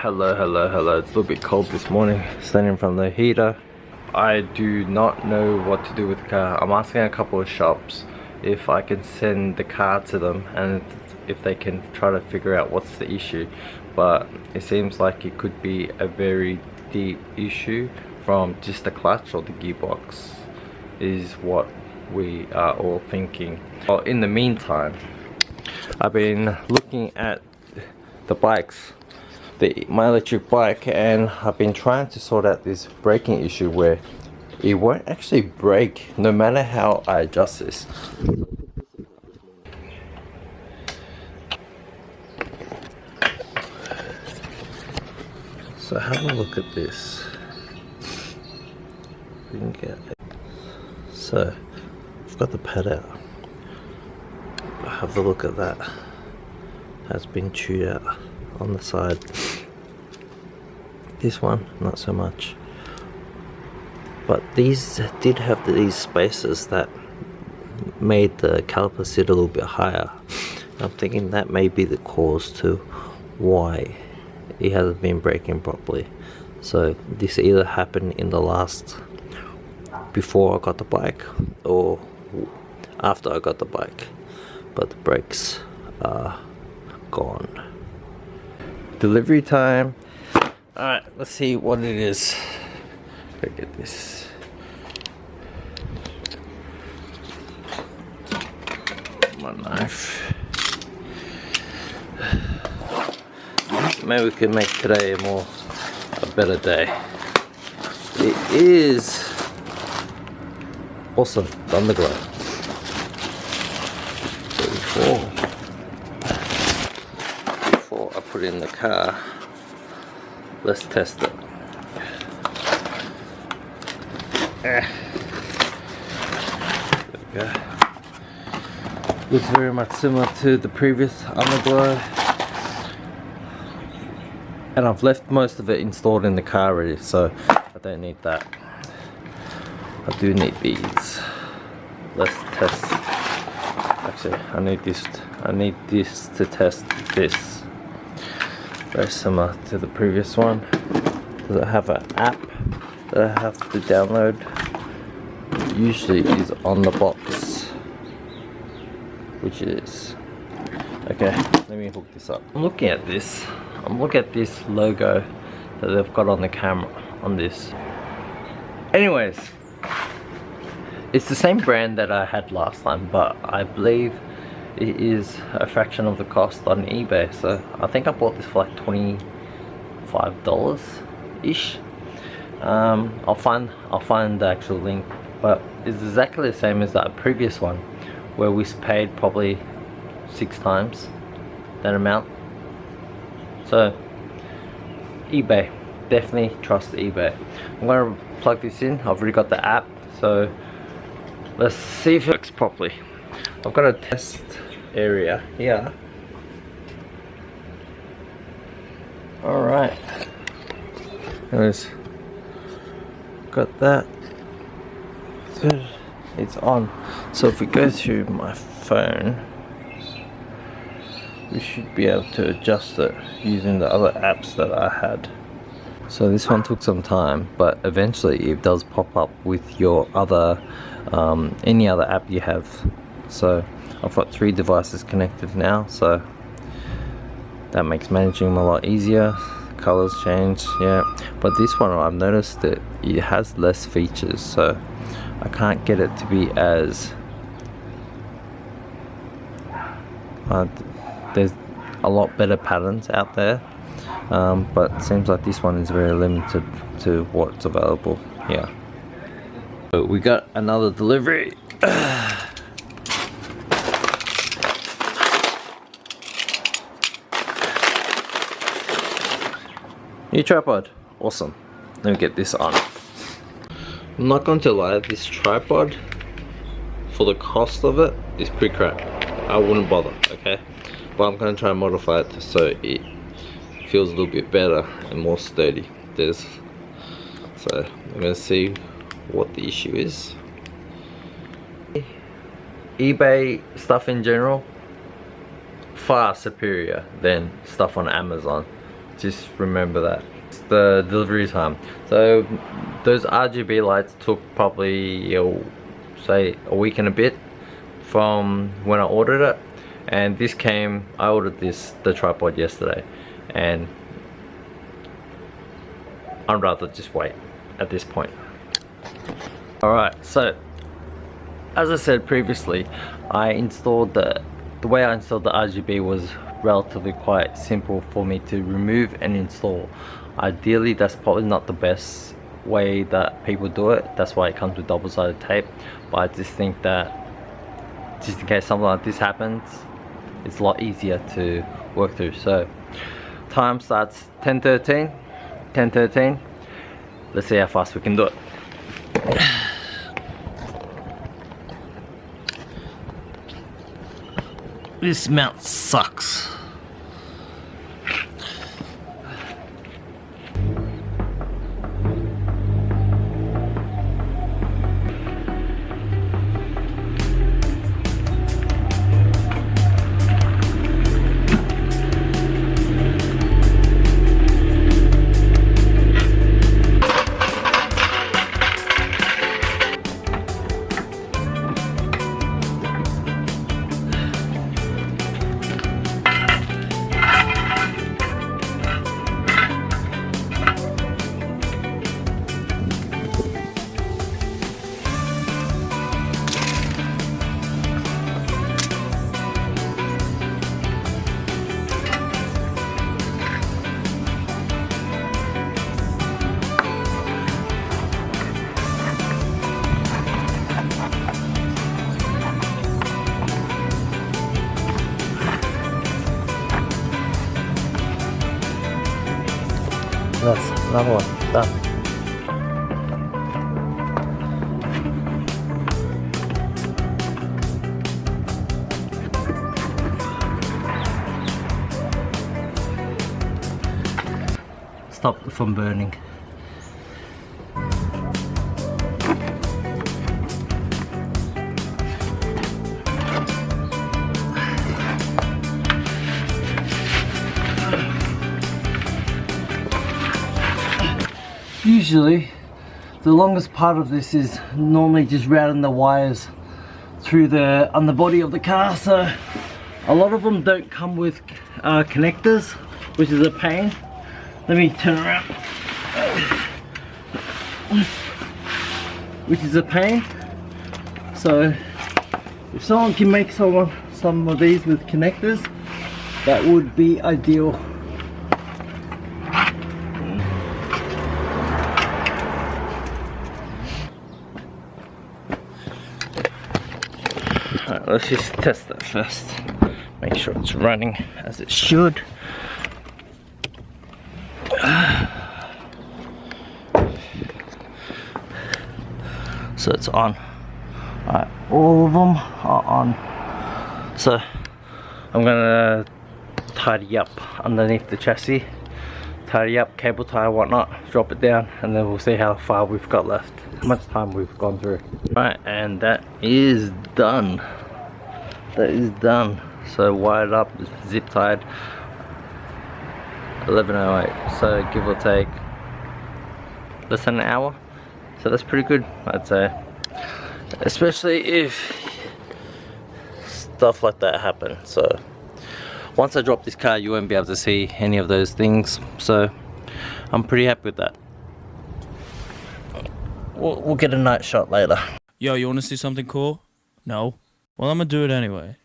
Hello. It's a little bit cold this morning, standing in front of the heater. I do not know what to do with the car. I'm asking a couple of shops if I can send the car to them and if they can try to figure out what's the issue. But it seems like it could be a very deep issue from just the clutch or the gearbox, is what we are all thinking. Well, in the meantime, I've been looking at the bikes, my electric bike, and I've been trying to sort out this braking issue where it won't actually brake no matter how I adjust this. So have a look at this. We can get it. So I've got the pad out. Have a look at that. Has been chewed out on the side. This one, not so much. But these did have these spaces that made the caliper sit a little bit higher. I'm thinking that may be the cause to why it hasn't been braking properly. So this either happened in the last, before I got the bike, or after I got the bike. But the brakes are gone. Delivery time. Alright, let's see what it is. Go get this. My knife. Maybe we can make today a better day. It is awesome, the underglow. Before I put it in the car, let's test it. There we go. Looks very much similar to the previous underglow, and I've left most of it installed in the car already, so I don't need that. I do need these. Let's test. Actually, I need this to test this. Very similar to the previous one. Does it have an app that I have to download? It usually is on the box, which is okay. Let me hook this up. I'm looking at this logo that they've got on the camera on this. Anyways, it's the same brand that I had last time, but I believe it is a fraction of the cost on eBay. So I think I bought this for like $25 ish. I'll find the actual link, but it's exactly the same as that previous one where we paid probably 6 times that amount. So eBay, definitely trust eBay. I'm gonna plug this in. I've already got the app, so let's see if it works properly. I've got a test area here. Alright. Anyways, got that. Good. It's on. So if we go through my phone, we should be able to adjust it using the other apps that I had. So this one took some time, but eventually it does pop up with your other any other app you have. So I've got 3 devices connected now, so that makes managing them a lot easier. Colors change, yeah, but this one I've noticed that it has less features, so I can't get it to be as there's a lot better patterns out there, but it seems like this one is very limited to what's available here. So we got another delivery. New tripod, awesome. Let me get this on. I'm not going to lie, this tripod, for the cost of it, is pretty crap. I wouldn't bother, okay? But I'm going to try and modify it so it feels a little bit better and more sturdy. So I'm going to see what the issue is. eBay stuff in general, far superior than stuff on Amazon. just remember that. It's the delivery time. So those RGB lights took probably say a week and a bit from when I ordered it, and this came, I ordered the tripod yesterday, and I'd rather just wait at this point. Alright, so as I said previously, I installed the way I installed the RGB was relatively quite simple for me to remove and install. Ideally, that's probably not the best way that people do it. That's why it comes with double-sided tape. But I just think that just in case something like this happens, it's a lot easier to work through. So time starts 10:13. Let's see how fast we can do it. This mount sucks. That's another one done. Stop from burning. Usually, the longest part of this is normally just routing the wires through the underbody of the car. So a lot of them don't come with connectors, which is a pain. Let me turn around. Which is a pain. So if someone can make some of these with connectors, that would be ideal. Alright, let's just test that first. Make sure it's running as it should. So it's on. Alright, all of them are on. So I'm gonna tidy up underneath the chassis, tidy up, cable tie, whatnot, drop it down, and then we'll see how far we've got left, how much time we've gone through. Right, and that is done. That is done. So wired up, zip tied, 11:08. So give or take less than an hour. So that's pretty good, I'd say. Especially if stuff like that happens. So once I drop this car, you won't be able to see any of those things. So I'm pretty happy with that. We'll get a night shot later. Yo, you want to see something cool? No? Well, I'm gonna do it anyway.